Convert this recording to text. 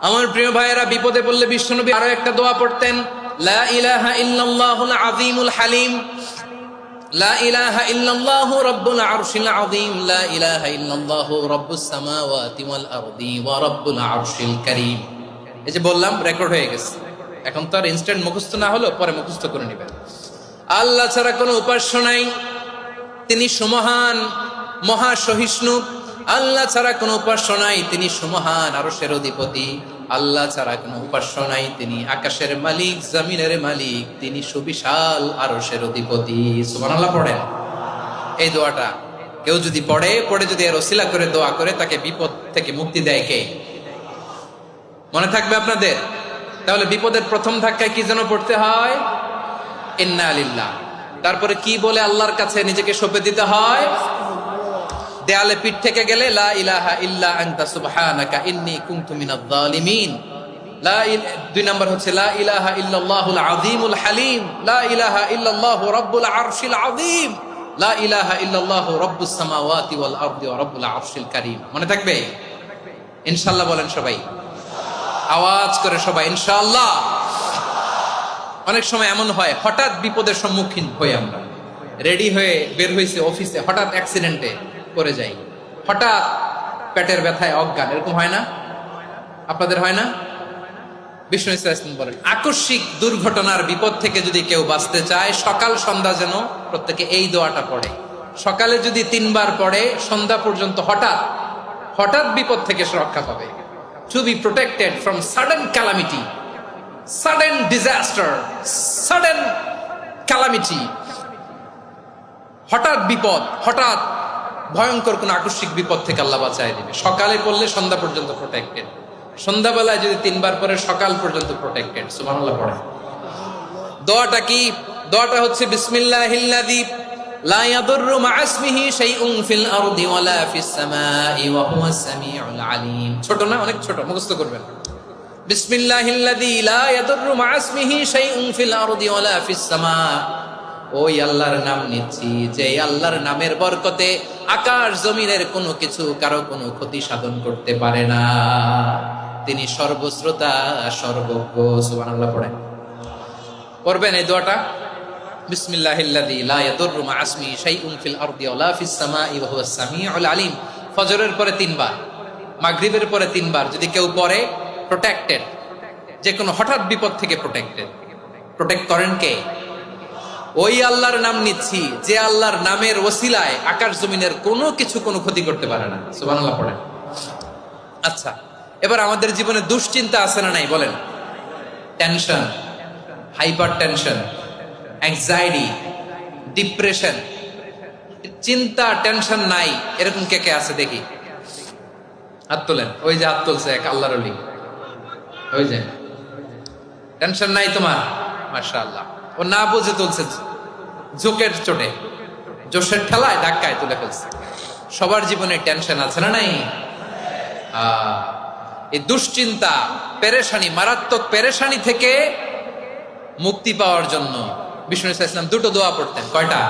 আমার প্রিয় ভাইয়েরা, বিপদে পড়লে বিশ্বনবী আরো একটা দোয়া পড়তেন, লা ইলাহা ইল্লাল্লাহুল আযীমুল হালিম, লা ইলাহা ইল্লাল্লাহু রাব্বুল আরশিল আযীম, লা ইলাহা ইল্লাল্লাহু রাব্বুস সামাওয়াতি ওয়াল আরদি ওয়া রাব্বুল আরশিল কারীম। এই যে বললাম, রেকর্ড হয়ে গেছে। এখন তো আর ইনস্ট্যান্ট মুখস্থ না হলো, পরে মুখস্থ করে নেবেন। আল্লাহ ছাড়া কোনো উপাস্য নাই, তিনি সুমহান, মহা সহিষ্ণু। আল্লাহ ছাড়া কোনো উপাস্য নাই, তিনি সুমহান, আরশের অধিপতি। আল্লাহ ছাড়া কোনো উপাস্য নাই, তিনি আকাশের মালিক, জমিনের মালিক, তিনি সুবিশাল আরশের অধিপতি। সুবহানাল্লাহ পড়েন। এই দোয়াটা কেউ যদি পড়ে যদি এর ওসিলা করে দোয়া করে, তাকে বিপদ থেকে মুক্তি দেয় কে? মনে থাকবে আপনাদের? তাহলে বিপদের প্রথম ধাক্কায় কি যেন পড়তে হয়? ইন্না লিল্লাহ। তারপরে কি বলে আল্লাহর কাছে নিজেকে সঁপে দিতে হয়? দেয়ালে পিঠ থেকে গেলে লা ইলাহা ইল্লা আনতা সুবহানাকা ইন্নী কুনতু মিনাজ জালিমিন। দুই নাম্বার হচ্ছে লা ইলাহা ইল্লাল্লাহুল আযীমুল হালিম, লা ইলাহা ইল্লাল্লাহু রাব্বুল আরশিল আযীম, লা ইলাহা ইল্লাল্লাহু রাব্বুস সামাওয়াতি ওয়াল আরদি ওয়া রাব্বুল আরশিল কারীম। মনে থাকবে? ইনশাআল্লাহ বলেন সবাই, আওয়াজ করে সবাই ইনশাআল্লাহ। অনেক সময় এমন হয়, হঠাৎ বিপদের সম্মুখীন হই আমরা, রেডি হয়ে বের হয়েছে অফিসে, হঠাৎ অ্যাক্সিডেন্টে পড়ে যাই, হঠাৎ পেটের ব্যথায় অজ্ঞান, এরকম হয় না? আপনাদের হয় না? বিষ্ণু ইসলাম বলেন, আকস্মিক দুর্ঘটনার বিপদ থেকে যদি কেউ বাঁচতে চায়, সকাল সন্ধ্যা যেন প্রত্যেকে এই দোয়াটা পড়ে। সকালে যদি 3 বার পড়ে, সন্ধ্যা পর্যন্ত হঠাৎ বিপদ থেকে সে রক্ষা পাবে। To be protected from sudden calamity, sudden disaster, sudden calamity, হঠাৎ বিপদ, হঠাৎ ভয়ঙ্কর কোন আকস্মিক বিপদ থেকে আল্লাহ বাঁচায় দিবে। সকালে পড়লে সন্ধ্যা পর্যন্ত প্রোটেক্টেড, সন্ধ্যাবেলায় যদি 3 বার পরে সকাল পর্যন্ত প্রোটেক্টেড। সুবহানাল্লাহ পড়ে। দোয়াটা কি? দোয়াটা হচ্ছে বিসমিল্লাহিল্লাযী লা ইয়াদুররু মা ইসমিহি শাইউন ফিল আরদি ওয়ালা ফিস সামাই ওয়া হুয়াস সামিউল আলিম। ছোট না? অনেক ছোট, মুখস্থ করবেন। বিসমিল্লাহিল্লাযী লা ইয়াদুররু মা ইসমিহি শাইউন ফিল আরদি ওয়ালা ফিস সামা। ওই আল্লাহর নাম নিচ্ছি, যে আল্লাহর নামের বরকতে আকাশ জমিনের কোনো কিছু কারো কোনো ক্ষতি সাধন করতে পারে না। তিনি সর্বশ্রোতা, সর্বজ্ঞ। সুবহানাল্লাহ পড়েন। পড়বেন এই দোয়াটা, বিসমিল্লাহিল্লাযী লা ইয়াদুররু মা ইসমিহি শাইউন ফিল আরদি ওয়ালা ফিস সামাই ওয়া হুয়াস সামিউল আলিম। ফজরের পরে 3 বার, মাগরিবের পরে 3 বার যদি কেউ পড়ে, প্রোটেক্টেড, যে কোনো হঠাৎ বিপদ থেকে প্রোটেক্টেড। প্রোটেক্ট করেন কে? ওই আল্লাহর নাম নিচ্ছি, যে আল্লাহর নামের ওসিলায় আকাশ জমিনের কোনো কিছু কোনো ক্ষতি করতে পারে না। সুবহানাল্লাহ পড়েন। আচ্ছা, এবার আমাদের জীবনে দুশ্চিন্তা আছে না নাই বলেন? Tension, hyper tension, anxiety, depression, চিন্তা, টেনশন নাই এরকম কে কে আছে দেখি? হাত তোলেন। ওই যে হাত তুলছে এক আল্লাহর ওলি, ওই যে। টেনশন নাই তোমার? মাশাআল্লাহ। ও না বুঝে তুলছে, জোকের চোটে, জোশের ঠেলায় ধাক্কায় তুলে ফেলছে। সবার জীবনে টেনশন আছে না নাই? এই দুশ্চিন্তা, পেরেশানি, মারাত্মক পেরেশানি থেকে মুক্তি পাওয়ার জন্য বিষ্ণু ইসলাম 2টো দোয়া পড়তেন। কয়টা?